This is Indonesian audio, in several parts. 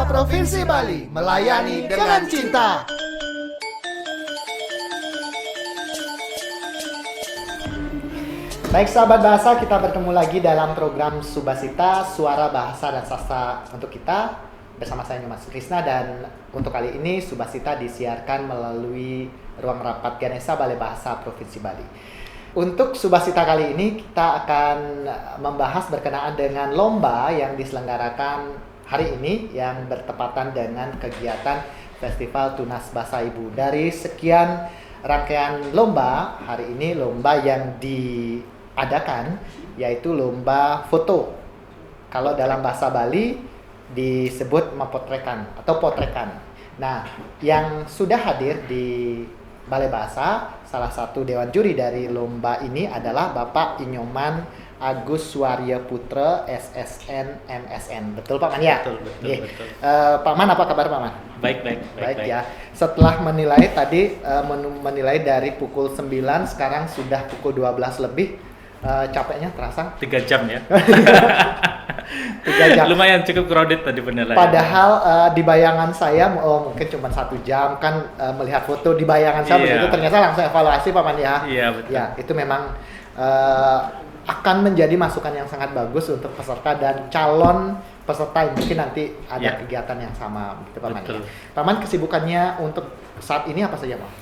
Bahasa Provinsi Bali, melayani dengan cinta. Baik sahabat bahasa, kita bertemu lagi dalam program Subasita, Suara Bahasa dan Sastra untuk kita. Bersama saya Nyoman Sukrisna, dan untuk kali ini Subasita disiarkan melalui ruang rapat Ganesha Balai Bahasa Provinsi Bali. Untuk Subasita kali ini kita akan membahas berkenaan dengan lomba yang diselenggarakan hari ini yang bertepatan dengan kegiatan Festival Tunas Basa Ibu. Dari sekian rangkaian lomba, hari ini lomba yang diadakan yaitu lomba foto. Kalau dalam bahasa Bali disebut mempotrekan atau potrekan. Nah, yang sudah hadir di Balai Bahasa, salah satu dewan juri dari lomba ini adalah Bapak Inyoman Agus Suarya Putra, SSN, MSN. Betul Pak Man ya? Betul. Pak Man, apa kabar Pak Man? Baik. Ya. Setelah menilai tadi, menilai dari pukul 9, sekarang sudah pukul 12 lebih. Capeknya terasa? 3 jam ya. 3 jam. Lumayan cukup crowded tadi penilaian. Padahal di bayangan saya mungkin cuma 1 jam kan, melihat foto di bayangan saya begitu, ternyata langsung evaluasi Pak Man ya. Iya betul. Ya, itu memang akan menjadi masukan yang sangat bagus untuk peserta dan calon peserta yang mungkin nanti ada kegiatan yang sama gitu Pak Man ya. Pak Man, kesibukannya untuk saat ini apa saja Pak?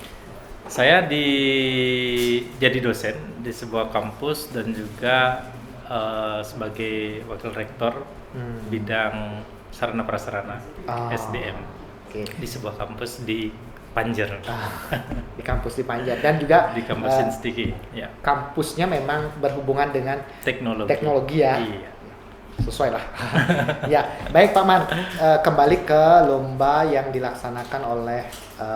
Saya jadi dosen di sebuah kampus dan juga sebagai wakil rektor bidang sarana prasarana SDM di sebuah kampus di Panjer. Di kampus di Panjer dan juga di kampus Instiki. Ya. Kampusnya memang berhubungan dengan teknologi ya. Iya. Sesuai lah. Ya, baik Pak Man, kembali ke lomba yang dilaksanakan oleh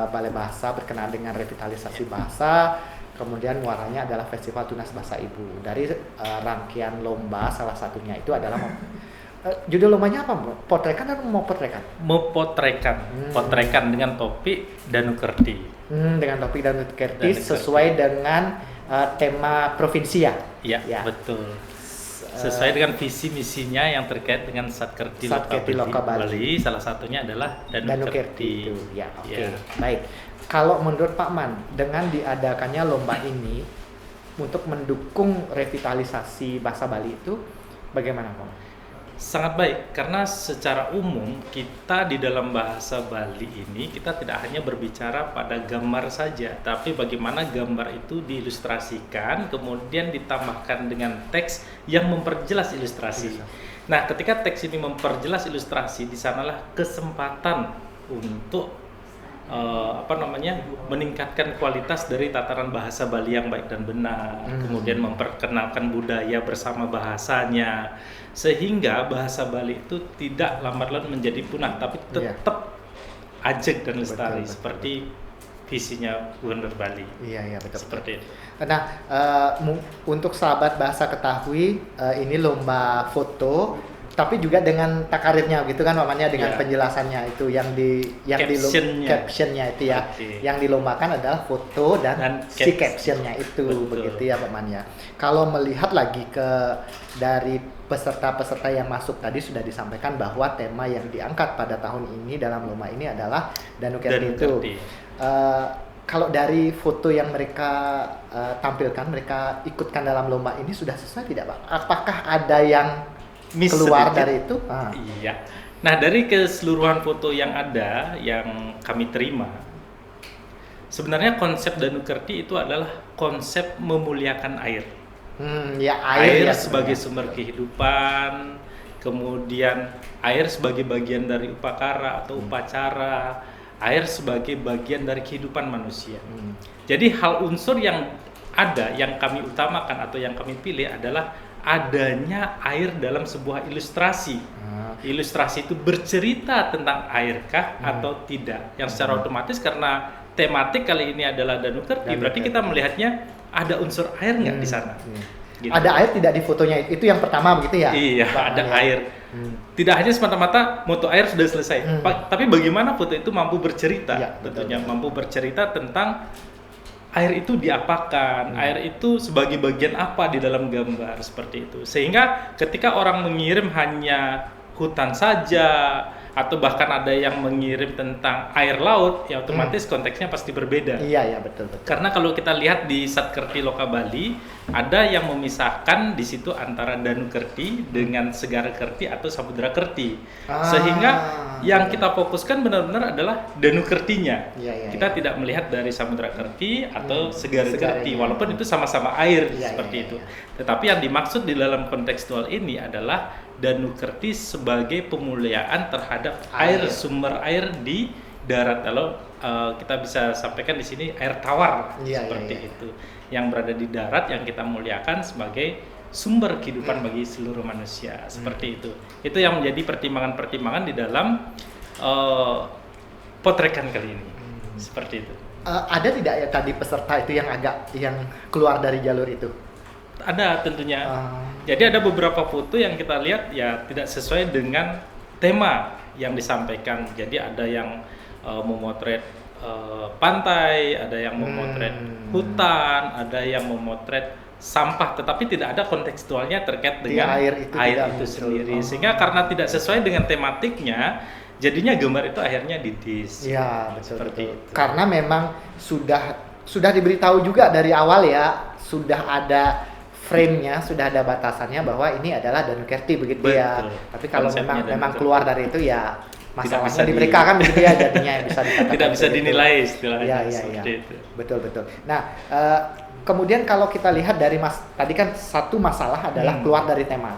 Balai Bahasa berkenaan dengan revitalisasi bahasa. Kemudian muaranya adalah Festival Tunas Basa Ibu. Dari rangkaian lomba, salah satunya itu adalah judul lombanya apa? Potrekan atau mau potrekan? Potrekan dengan topik Danukerti. Dengan topik Danukerti sesuai dengan tema provinsi ya? Iya, betul. Sesuai dengan visi misinya yang terkait dengan Satkerti Loka Bali, salah satunya adalah Danukerti. Ya, oke. Baik. Kalau menurut Pak Man, dengan diadakannya lomba ini untuk mendukung revitalisasi bahasa Bali itu bagaimana Pak? Sangat baik, karena secara umum kita di dalam bahasa Bali ini kita tidak hanya berbicara pada gambar saja, tapi bagaimana gambar itu diilustrasikan, kemudian ditambahkan dengan teks yang memperjelas ilustrasi. Nah, ketika teks ini memperjelas ilustrasi, di sanalah kesempatan untuk meningkatkan kualitas dari tataran bahasa Bali yang baik dan benar, kemudian memperkenalkan budaya bersama bahasanya, sehingga bahasa Bali itu tidak lambat laun menjadi punah, tapi tetap ajeg dan lestari seperti visinya Gubernur Bali. Iya betul. Seperti itu. Nah, untuk sahabat bahasa ketahui, ini lomba foto, tapi juga dengan takarirnya gitu kan namanya, dengan penjelasannya itu yang captionnya itu ya. Yang dilombakan adalah foto dan si captionnya itu. Betul. Begitu ya Pak Man ya. Kalau melihat lagi dari peserta-peserta yang masuk tadi, sudah disampaikan bahwa tema yang diangkat pada tahun ini dalam lomba ini adalah Danukerti itu. Kalau dari foto yang mereka tampilkan, mereka ikutkan dalam lomba ini sudah sesuai tidak Pak? Apakah ada yang keluar dari itu? Iya. Nah, dari keseluruhan foto yang ada, yang kami terima, sebenarnya konsep Danukerti itu adalah konsep memuliakan air. Air sebagai sumber kehidupan, kemudian air sebagai bagian dari upakara atau upacara, air sebagai bagian dari kehidupan manusia. Jadi hal unsur yang ada, yang kami utamakan atau yang kami pilih adalah adanya air dalam sebuah ilustrasi. Ilustrasi itu bercerita tentang airkah atau tidak. Yang secara otomatis karena tematik kali ini adalah Danukerti, berarti kita melihatnya ada unsur air nggak di sana. Gitu. Ada air tidak di fotonya, itu yang pertama begitu ya? Iya, ada air. Tidak hanya semata-mata foto air sudah selesai, tapi bagaimana foto itu mampu bercerita, tentunya mampu bercerita tentang air itu diapakan, air itu sebagai bagian apa di dalam gambar, seperti itu. Sehingga ketika orang mengirim hanya hutan saja, atau bahkan ada yang mengirim tentang air laut, ya otomatis konteksnya pasti berbeda. Iya, betul. Karena kalau kita lihat di Satkerti Loka Bali, ada yang memisahkan di situ antara Danu Kerti dengan Segara Kerti atau Samudra Kerti. Sehingga yang kita fokuskan benar-benar adalah Danu Kertinya. Kita tidak melihat dari Samudra Kerti atau Segara Kerti, walaupun itu sama-sama air seperti itu. Tetapi yang dimaksud di dalam kontekstual ini adalah Danu Kerti sebagai pemuliaan terhadap air, sumber air di darat. Kalau kita bisa sampaikan di sini air tawar seperti itu, yang berada di darat yang kita muliakan sebagai sumber kehidupan bagi seluruh manusia, seperti itu. Itu yang menjadi pertimbangan-pertimbangan di dalam potrekan kali ini, seperti itu. Ada tidak ya tadi peserta itu yang keluar dari jalur itu? Ada tentunya. Jadi ada beberapa foto yang kita lihat ya tidak sesuai dengan tema yang disampaikan. Jadi ada yang memotret pantai, ada yang memotret hutan, ada yang memotret sampah, tetapi tidak ada kontekstualnya terkait dengan air itu sendiri. Sehingga karena tidak sesuai dengan tematiknya, jadinya gambar itu akhirnya didis. Iya, betul. Karena memang sudah diberitahu juga dari awal ya, sudah ada frame-nya, sudah ada batasannya bahwa ini adalah Danu Kerti begitu ya. Tapi kalau memang keluar dari itu ya masalahnya di mereka kan begitu ya, jadinya bisa dikatakan tidak bisa dinilai istilahnya. Iya. Betul. Nah, kemudian kalau kita lihat dari tadi kan satu masalah adalah keluar dari tema.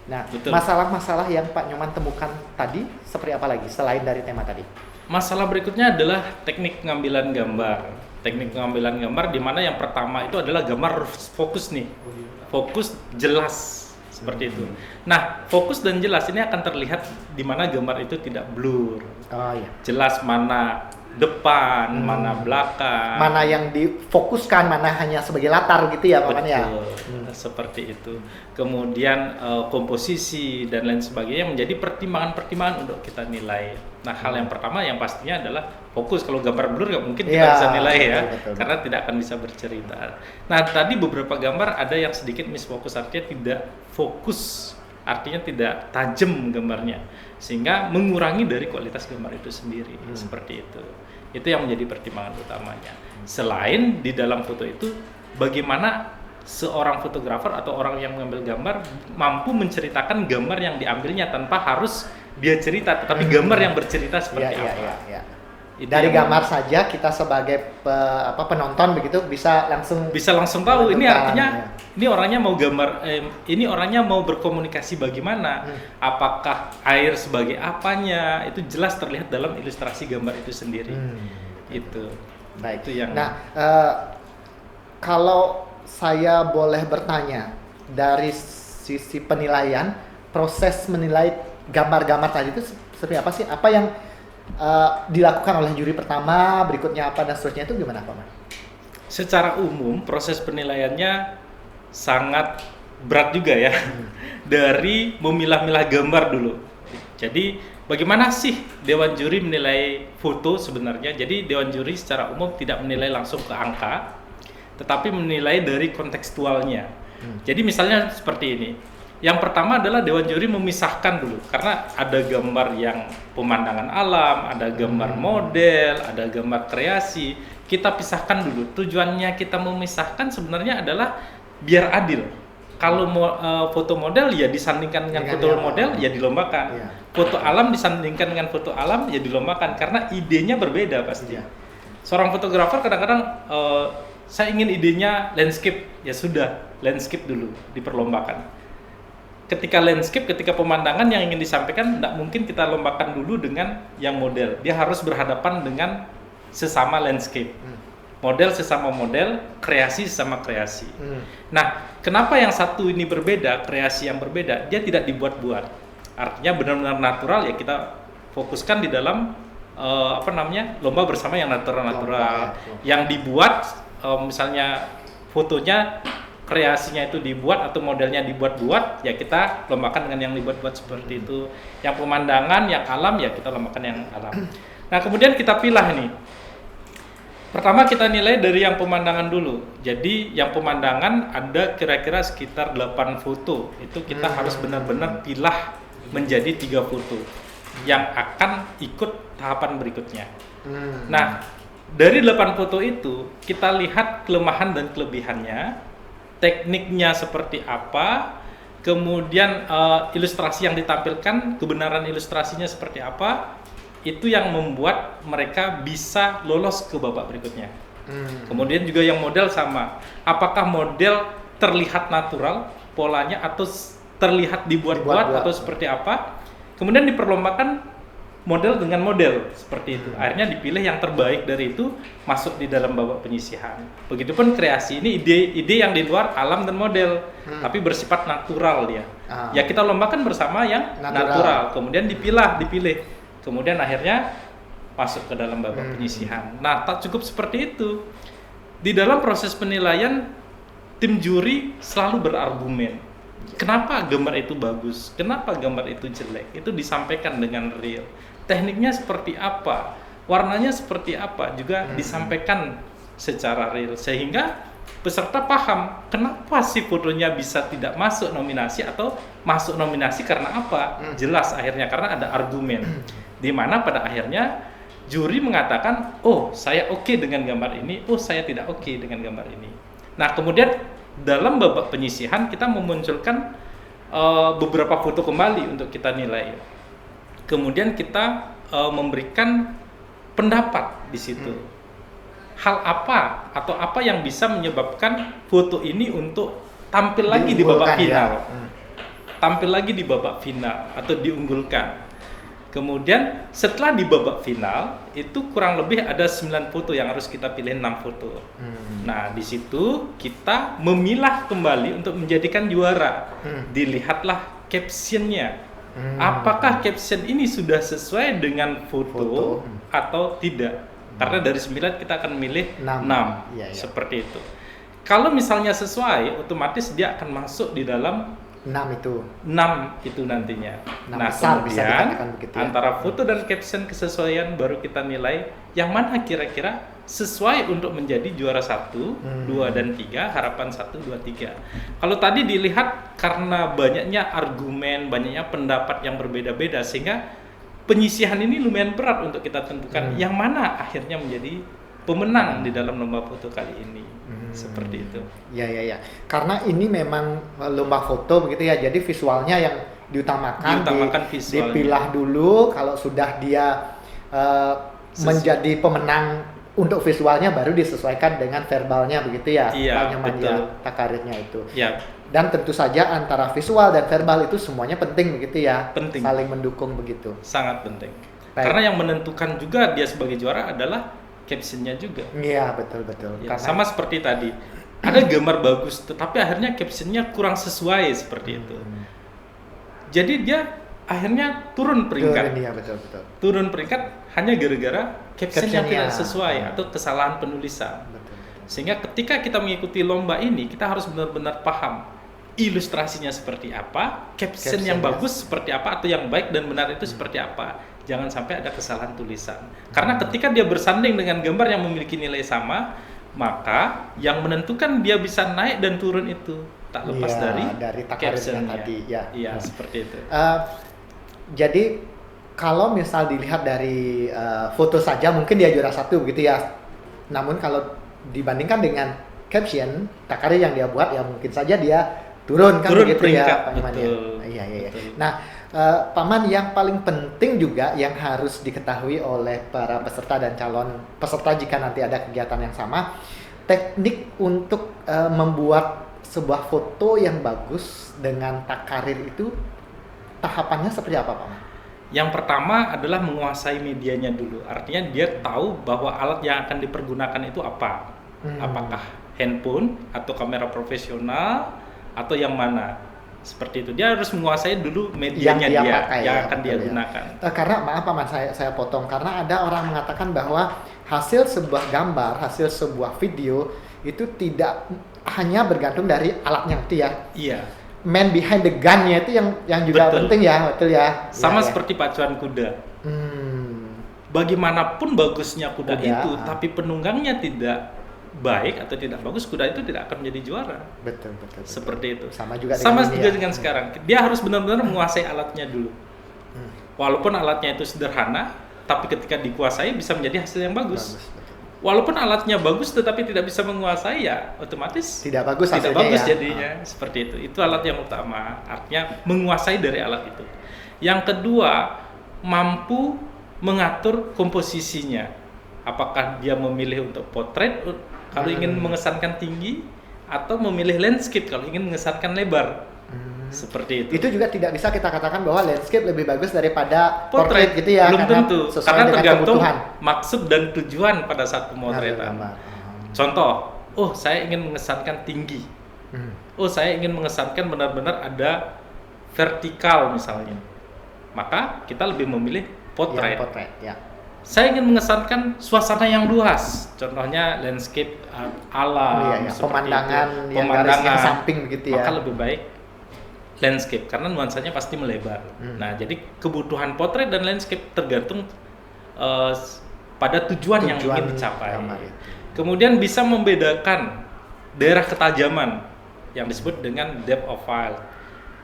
Nah, masalah-masalah yang Pak Nyoman temukan tadi seperti apa lagi selain dari tema tadi? Masalah berikutnya adalah teknik pengambilan gambar. Teknik pengambilan gambar di mana yang pertama itu adalah gambar fokus nih. Fokus jelas seperti itu. Nah, fokus dan jelas ini akan terlihat di mana gambar itu tidak blur. Jelas mana depan, mana belakang, mana yang difokuskan, mana hanya sebagai latar gitu ya, Pak ya. Seperti itu. Kemudian komposisi dan lain sebagainya menjadi pertimbangan-pertimbangan untuk kita nilai. Nah, hal yang pertama yang pastinya adalah fokus. Kalau gambar blur nggak mungkin kita bisa nilai ya, karena tidak akan bisa bercerita. Nah, tadi beberapa gambar ada yang sedikit misfokus, artinya tidak fokus, artinya tidak tajam gambarnya, sehingga mengurangi dari kualitas gambar itu sendiri. Seperti itu. Itu yang menjadi pertimbangan utamanya. Selain di dalam foto itu, bagaimana seorang fotografer atau orang yang mengambil gambar mampu menceritakan gambar yang diambilnya tanpa harus dia cerita, tetapi gambar yang bercerita seperti apa. Dari gambar saja kita sebagai penonton begitu bisa langsung tahu ini artinya ini orangnya mau gambar, ini orangnya mau berkomunikasi bagaimana, apakah air sebagai apanya, itu jelas terlihat dalam ilustrasi gambar itu sendiri. Itu. Baik. Itu yang. Nah, kalau saya boleh bertanya dari sisi penilaian, proses menilai gambar-gambar tadi itu seperti apa sih? Apa yang dilakukan oleh juri pertama, berikutnya apa dan seterusnya itu gimana Pak? Secara umum proses penilaiannya sangat berat juga ya. Dari memilah-milah gambar dulu. Jadi bagaimana sih Dewan Juri menilai foto sebenarnya? Jadi Dewan Juri secara umum tidak menilai langsung ke angka, tetapi menilai dari kontekstualnya. Jadi misalnya seperti ini. Yang pertama adalah Dewan Juri memisahkan dulu, karena ada gambar yang pemandangan alam, ada gambar model, ada gambar kreasi. Kita pisahkan dulu. Tujuannya kita memisahkan sebenarnya adalah biar adil. Kalau foto model ya disandingkan dengan foto model ya dilombakan. Foto alam disandingkan dengan foto alam ya dilombakan, karena idenya berbeda pasti. Seorang fotografer kadang-kadang saya ingin idenya landscape, ya sudah landscape dulu diperlombakan. Ketika landscape, ketika pemandangan yang ingin disampaikan, tidak mungkin kita lombakan dulu dengan yang model. Dia harus berhadapan dengan sesama landscape. Model sesama model, kreasi sesama kreasi. Nah, kenapa yang satu ini berbeda, kreasi yang berbeda, dia tidak dibuat-buat. Artinya benar-benar natural ya, kita fokuskan di dalam lomba bersama yang natural-natural. Yang dibuat, misalnya fotonya, kreasinya itu dibuat atau modelnya dibuat-buat, ya kita lombakan dengan yang dibuat-buat seperti itu. Yang pemandangan, yang alam, ya kita lombakan yang alam. Nah, kemudian kita pilah nih. Pertama kita nilai dari yang pemandangan dulu. Jadi yang pemandangan ada kira-kira sekitar 8 foto. Itu kita harus benar-benar pilah menjadi 3 foto. yang akan ikut tahapan berikutnya. Hmm. Nah, dari 8 foto itu kita lihat kelemahan dan kelebihannya, tekniknya seperti apa, kemudian ilustrasi yang ditampilkan, kebenaran ilustrasinya seperti apa, itu yang membuat mereka bisa lolos ke babak berikutnya. Kemudian juga yang model sama, apakah model terlihat natural polanya atau terlihat dibuat-buat atau seperti apa, kemudian diperlombakan model dengan model seperti itu. Akhirnya dipilih yang terbaik dari itu masuk di dalam babak penyisihan. Begitupun kreasi, ini ide yang di luar alam dan model, tapi bersifat natural dia. Ya kita lombakan bersama yang natural. Kemudian dipilih. Kemudian akhirnya masuk ke dalam babak penyisihan. Nah, tak cukup seperti itu. Di dalam proses penilaian, tim juri selalu berargumen. Kenapa gambar itu bagus? Kenapa gambar itu jelek? Itu disampaikan dengan real. Tekniknya seperti apa? Warnanya seperti apa? Juga disampaikan secara real. Sehingga peserta paham kenapa sih fotonya bisa tidak masuk nominasi atau masuk nominasi karena apa? Jelas akhirnya karena ada argumen. Di mana pada akhirnya juri mengatakan, oh saya oke dengan gambar ini, oh saya tidak oke dengan gambar ini. Nah kemudian dalam babak penyisihan kita memunculkan beberapa foto kembali untuk kita nilai. Kemudian kita memberikan pendapat di situ. Hal apa atau apa yang bisa menyebabkan foto ini untuk tampil lagi di babak final. Tampil lagi di babak final atau diunggulkan. Kemudian setelah di babak final itu kurang lebih ada 9 foto yang harus kita pilih 6 foto. Nah di situ kita memilah kembali untuk menjadikan juara. Dilihatlah captionnya. Apakah caption ini sudah sesuai dengan foto atau tidak? Karena dari 9 kita akan milih 6. Ya. Seperti itu. Kalau misalnya sesuai, otomatis dia akan masuk di dalam 6 itu nantinya. 6 nah besar, kemudian begitu, ya? Antara foto dan caption kesesuaian baru kita nilai yang mana kira-kira sesuai untuk menjadi juara 1, 2 dan 3, harapan 1, 2, 3. Kalau tadi dilihat karena banyaknya argumen, banyaknya pendapat yang berbeda-beda sehingga penyisihan ini lumayan berat untuk kita tentukan yang mana akhirnya menjadi pemenang di dalam lomba foto kali ini. Seperti itu. Ya. Karena ini memang lomba foto begitu ya. Jadi visualnya yang diutamakan visualnya. Dipilah dulu. Kalau sudah dia menjadi pemenang untuk visualnya baru disesuaikan dengan verbalnya begitu ya. Iya, betul. Takarirnya itu. Ya. Dan tentu saja antara visual dan verbal itu semuanya penting begitu ya. Penting. Saling mendukung begitu. Sangat penting. Baik. Karena yang menentukan juga dia sebagai juara adalah captionnya juga. Iya betul. Ya, sama seperti tadi, ada gambar bagus, tetapi akhirnya captionnya kurang sesuai seperti itu. Jadi dia akhirnya turun peringkat. Betul. Turun peringkat hanya gara-gara captionnya tidak sesuai atau kesalahan penulisan. Betul. Sehingga ketika kita mengikuti lomba ini, kita harus benar-benar paham ilustrasinya seperti apa, caption yang bagus seperti apa, atau yang baik dan benar itu seperti apa. Jangan sampai ada kesalahan tulisan. Karena ketika dia bersanding dengan gambar yang memiliki nilai sama, maka yang menentukan dia bisa naik dan turun itu tak lepas dari captionnya tadi. Iya, seperti itu. Jadi kalau misal dilihat dari foto saja mungkin dia juara 1 begitu ya. Namun kalau dibandingkan dengan caption, takarir yang dia buat ya mungkin saja dia turun begitu peringkat, ya, Pak Iman ya. Iya. Betul. Nah, Paman, yang paling penting juga yang harus diketahui oleh para peserta dan calon peserta jika nanti ada kegiatan yang sama, teknik untuk membuat sebuah foto yang bagus dengan takarir itu tahapannya seperti apa, Paman? Yang pertama adalah menguasai medianya dulu. Artinya dia tahu bahwa alat yang akan dipergunakan itu apa. Apakah handphone atau kamera profesional atau yang mana. Seperti itu. Dia harus menguasai dulu medianya yang akan dia gunakan. Karena maaf Paman, saya potong. Karena ada orang mengatakan bahwa hasil sebuah gambar, hasil sebuah video itu tidak hanya bergantung dari alatnya itu ya. Iya. Man behind the gun-nya itu yang juga penting ya, betul ya. Sama seperti pacuan kuda. Bagaimanapun bagusnya kuda itu, tapi penunggangnya tidak baik atau tidak bagus, kuda itu tidak akan menjadi juara. Betul. Seperti itu. Sama juga dengan sekarang. Dia harus benar-benar menguasai alatnya dulu. Walaupun alatnya itu sederhana, tapi ketika dikuasai bisa menjadi hasil yang bagus. Betul. Walaupun alatnya bagus tetapi tidak bisa menguasai, ya otomatis Tidak bagus tidak hasilnya bagus ya. jadinya. Seperti itu. Itu alat yang utama, artinya menguasai dari alat itu. Yang kedua, mampu mengatur komposisinya. Apakah dia memilih untuk potret kalau ingin mengesankan tinggi, atau memilih landscape kalau ingin mengesankan lebar. Seperti itu. Itu juga tidak bisa kita katakan bahwa landscape lebih bagus daripada Portrait portrait gitu ya, belum karena tentu, sesuai karena dengan tergantung kebutuhan. maksud dan tujuan pada saat Ngambil pemotretan. gambar. Contoh, saya ingin mengesankan tinggi. Saya ingin mengesankan benar-benar ada vertikal misalnya. Maka kita lebih memilih potret. Yang portrait, ya. Saya ingin mengesankan suasana yang luas. Contohnya landscape alam, Iya, seperti pemandangan itu. yang garisnya ke samping begitu ya. Maka lebih baik landscape karena nuansanya pasti melebar. Nah, jadi kebutuhan potret dan landscape tergantung pada tujuan yang ingin dicapai. gambar itu. Kemudian bisa membedakan daerah ketajaman yang disebut dengan depth of field.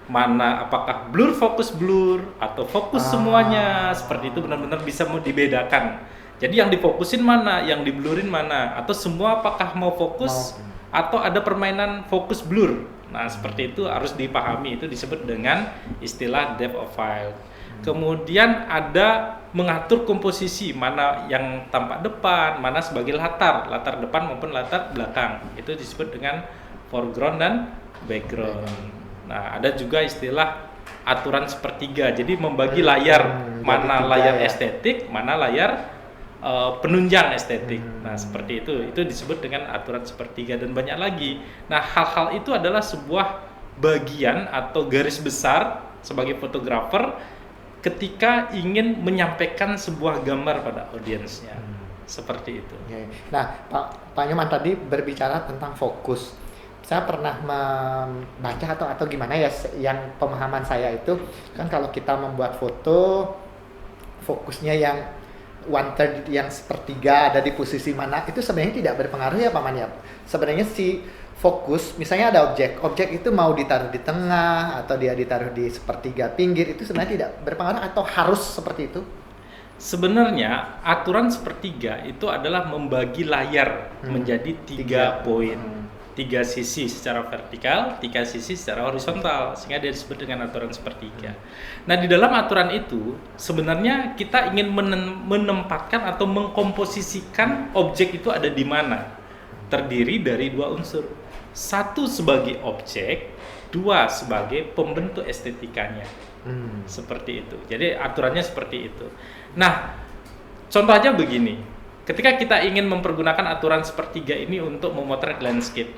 Mana apakah blur fokus blur atau fokus semuanya, seperti itu benar-benar bisa mau dibedakan. Jadi yang difokusin mana, yang diblurin mana, atau semua apakah mau fokus atau ada permainan fokus blur. Nah, seperti itu harus dipahami, itu disebut dengan istilah depth of field. Kemudian ada mengatur komposisi, mana yang tampak depan, mana sebagai latar depan maupun latar belakang. Itu disebut dengan foreground dan background. Nah, ada juga istilah aturan sepertiga. Jadi membagi layar, mana layar estetik, mana layar penunjang estetik. Nah, seperti itu disebut dengan aturan sepertiga dan banyak lagi. Nah, hal-hal itu adalah sebuah bagian atau garis besar sebagai fotografer ketika ingin menyampaikan sebuah gambar pada audiensnya. Seperti itu. Nah, Pak Nyoman tadi berbicara tentang fokus. Saya pernah membaca atau gimana ya, yang pemahaman saya itu kan kalau kita membuat foto, fokusnya yang 1/3 yang sepertiga ada di posisi mana, itu sebenarnya tidak berpengaruh ya Pak Man ya. Sebenarnya si fokus, misalnya ada objek itu mau ditaruh di tengah atau dia ditaruh di sepertiga pinggir, itu sebenarnya tidak berpengaruh atau harus seperti itu? Sebenarnya aturan sepertiga itu adalah membagi layar menjadi 3 poin. 3 sisi secara vertikal, 3 sisi secara horizontal, sehingga dia disebut dengan aturan sepertiga. Nah, di dalam aturan itu sebenarnya kita ingin menempatkan atau mengkomposisikan objek itu ada di mana. Terdiri dari 2 unsur. 1 sebagai objek, 2 sebagai pembentuk estetikanya. Seperti itu. Jadi aturannya seperti itu. Nah, contoh aja begini. Ketika kita ingin mempergunakan aturan sepertiga ini untuk memotret landscape,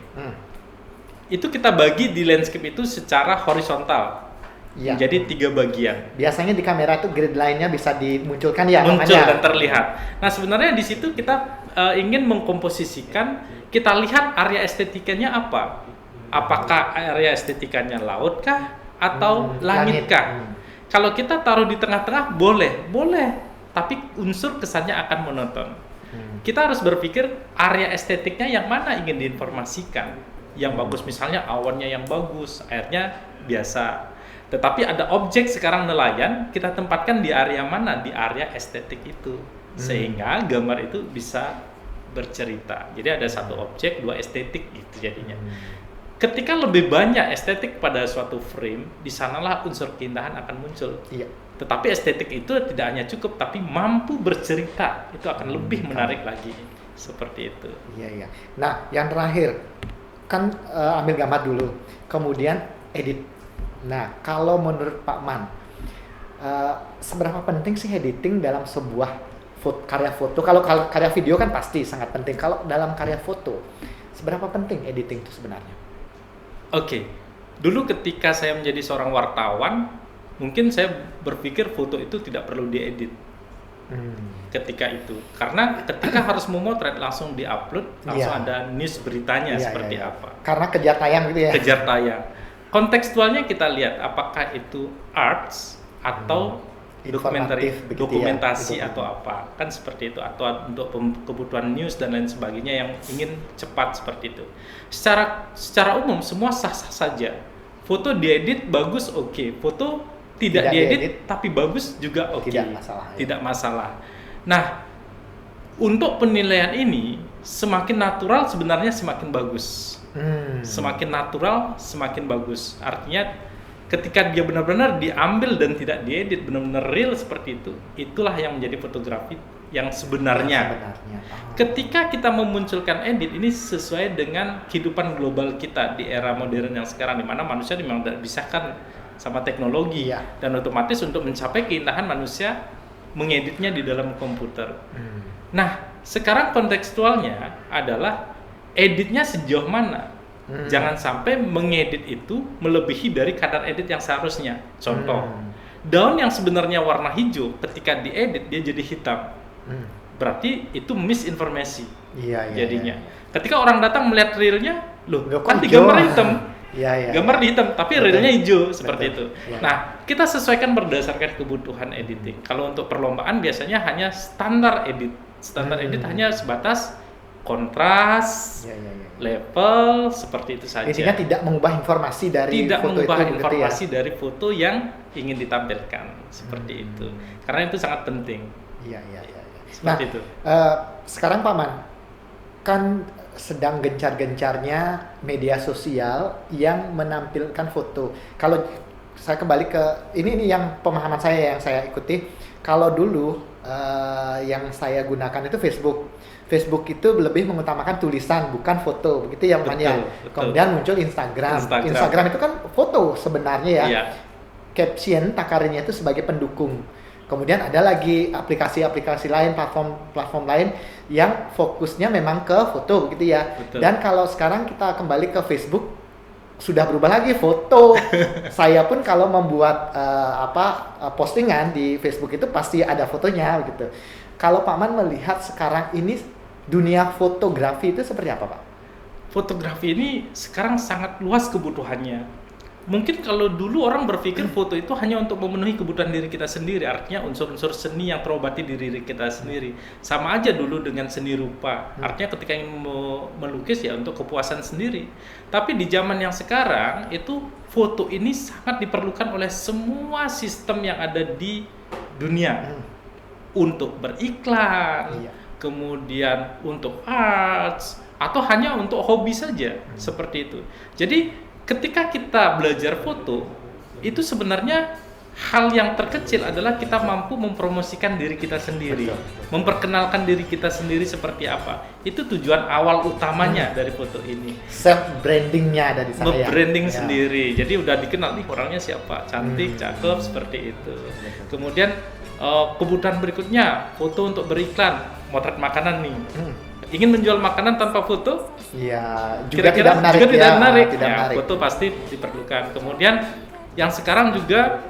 itu kita bagi di landscape itu secara horizontal, jadi 3 bagian. Biasanya di kamera itu grid line-nya bisa dimunculkan ya, muncul namanya. Dan terlihat. Nah, sebenarnya di situ kita ingin mengkomposisikan, kita lihat area estetikanya apa. Apakah area estetikanya laut kah atau langit kah? Kalau kita taruh di tengah-tengah boleh, tapi unsur kesannya akan monoton. Kita harus berpikir area estetiknya yang mana ingin diinformasikan. Yang bagus misalnya awannya yang bagus, airnya biasa. Tetapi ada objek sekarang nelayan, kita tempatkan di area mana? Di area estetik itu. Sehingga gambar itu bisa bercerita. Jadi ada 1 objek, 2 estetik gitu jadinya. Ketika lebih banyak estetik pada suatu frame, di sanalah unsur keindahan akan muncul. Tetapi estetik itu tidak hanya cukup, tapi mampu bercerita, itu akan lebih menarik lagi. Seperti itu. Iya. Nah, yang terakhir, kan ambil gambar dulu, kemudian edit. Nah, kalau menurut Pak Man, seberapa penting sih editing dalam sebuah karya foto? Kalau karya video kan pasti sangat penting. Kalau dalam karya foto, seberapa penting editing itu sebenarnya? Oke, dulu ketika saya menjadi seorang wartawan, mungkin saya berpikir foto itu tidak perlu diedit ketika itu, karena ketika harus memotret langsung diupload, langsung ada news beritanya seperti apa. Karena kejar tayang gitu ya. Kejar tayang. Kontekstualnya kita lihat apakah itu arts atau dokumentasi atau apa, kan seperti itu, atau untuk kebutuhan news dan lain sebagainya yang ingin cepat seperti itu. Secara umum semua sah-sah saja. Foto diedit bagus, oke. Foto tidak diedit tapi bagus juga oke. Tidak masalah. Nah, untuk penilaian ini semakin natural sebenarnya semakin bagus. Semakin natural semakin bagus. Artinya ketika dia benar-benar diambil dan tidak diedit, benar-benar real seperti itu, itulah yang menjadi fotografi yang sebenarnya. Ketika kita memunculkan edit, ini sesuai dengan kehidupan global kita di era modern yang sekarang, di mana manusia memang tidak dipisahkan sama teknologi, dan otomatis untuk mencapai keindahan manusia mengeditnya di dalam komputer. Nah, sekarang kontekstualnya adalah editnya sejauh mana. Jangan sampai mengedit itu melebihi dari kadar edit yang seharusnya. Contoh, daun yang sebenarnya warna hijau ketika diedit dia jadi hitam. Berarti itu misinformasi jadinya. Ketika orang datang melihat realnya, loh kan di gambar hitam. Gambar di hitam, tapi realnya hijau, seperti itu. Nah, kita sesuaikan berdasarkan kebutuhan editing. Kalau untuk perlombaan biasanya hanya standar edit. Standar edit hanya sebatas kontras, level, seperti itu saja. Intinya tidak mengubah informasi dari dari foto yang ingin ditampilkan, seperti itu. Karena itu sangat penting. Seperti itu. Sekarang Pak Man, kan sedang gencar-gencarnya media sosial yang menampilkan foto. Kalau saya kembali ke ini yang pemahaman saya yang saya ikuti. Kalau dulu yang saya gunakan itu Facebook itu lebih mengutamakan tulisan bukan foto, begitu ya Pak Man. Kemudian muncul Instagram itu kan foto sebenarnya ya. Caption takarinya itu sebagai pendukung. Kemudian ada lagi aplikasi-aplikasi lain, platform lain yang fokusnya memang ke foto begitu ya. Dan kalau sekarang kita kembali ke Facebook, sudah berubah lagi foto. Saya pun kalau membuat postingan di Facebook itu pasti ada fotonya gitu. Kalau Pak Man melihat sekarang ini dunia fotografi itu seperti apa, Pak? Fotografi ini sekarang sangat luas kebutuhannya. Mungkin kalau dulu orang berpikir foto itu hanya untuk memenuhi kebutuhan diri kita sendiri, artinya unsur-unsur seni yang terobati di diri kita sendiri. Sama aja dulu dengan seni rupa, artinya ketika ingin melukis ya untuk kepuasan sendiri. Tapi di zaman yang sekarang itu foto ini sangat diperlukan oleh semua sistem yang ada di dunia. Untuk beriklan, kemudian untuk arts, atau hanya untuk hobi saja, seperti itu. Jadi ketika kita belajar foto, itu sebenarnya hal yang terkecil adalah kita mampu mempromosikan diri kita sendiri, memperkenalkan diri kita sendiri seperti apa. Itu tujuan awal utamanya dari foto ini. Self brandingnya dari saya. Branding sendiri. Jadi udah dikenal nih orangnya siapa, cantik, cakep, seperti itu. Kemudian kebutuhan berikutnya, foto untuk beriklan, motret makanan nih. Ingin menjual makanan tanpa foto? Juga tidak menarik. Foto pasti diperlukan. Kemudian yang sekarang juga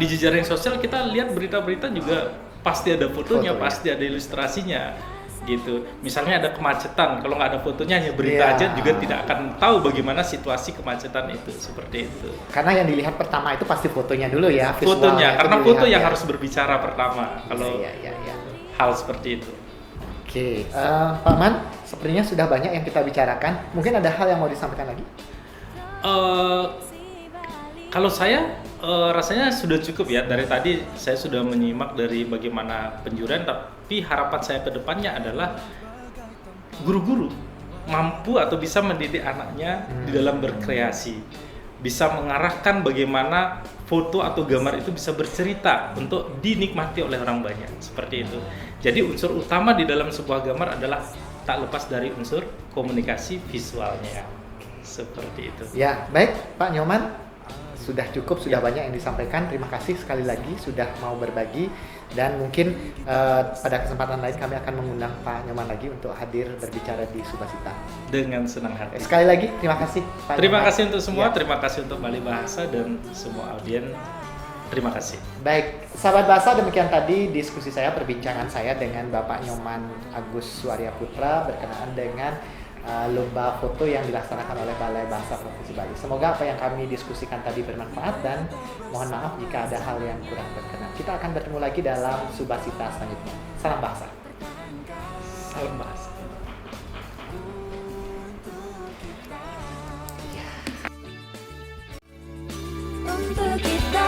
di jejaring sosial kita lihat berita-berita juga pasti ada fotonya, pasti ada ilustrasinya, gitu. Misalnya ada kemacetan, kalau nggak ada fotonya hanya berita aja juga tidak akan tahu bagaimana situasi kemacetan itu, seperti itu. Karena yang dilihat pertama itu pasti fotonya dulu ya. Fotonya, karena foto yang harus berbicara pertama. Kalau hal seperti itu. Oke, Pak Man, sepertinya sudah banyak yang kita bicarakan. Mungkin ada hal yang mau disampaikan lagi? Kalau saya rasanya sudah cukup ya. Dari tadi saya sudah menyimak dari bagaimana penjurian, tapi harapan saya ke depannya adalah guru-guru mampu atau bisa mendidik anaknya di dalam berkreasi, bisa mengarahkan bagaimana foto atau gambar itu bisa bercerita untuk dinikmati oleh orang banyak, seperti itu. Jadi unsur utama di dalam sebuah gambar adalah tak lepas dari unsur komunikasi visualnya, seperti itu. Ya, baik Pak Nyoman, sudah cukup, sudah banyak yang disampaikan. Terima kasih sekali lagi sudah mau berbagi, dan mungkin pada kesempatan lain kami akan mengundang Pak Nyoman lagi untuk hadir berbicara di Subasita. Dengan senang hati. Sekali lagi terima kasih Pak Terima Nyoman. kasih untuk semua, terima kasih untuk Bali Bahasa dan semua audien. Terima kasih. Baik, sahabat bahasa, demikian tadi diskusi saya, perbincangan saya dengan Bapak Nyoman Agus Suarya Putra berkenaan dengan lomba foto yang dilaksanakan oleh Balai Bahasa Provinsi Bali. Semoga apa yang kami diskusikan tadi bermanfaat, dan mohon maaf jika ada hal yang kurang berkenan. Kita akan bertemu lagi dalam Subasita selanjutnya. Salam bahasa. Salam bahasa. Untuk kita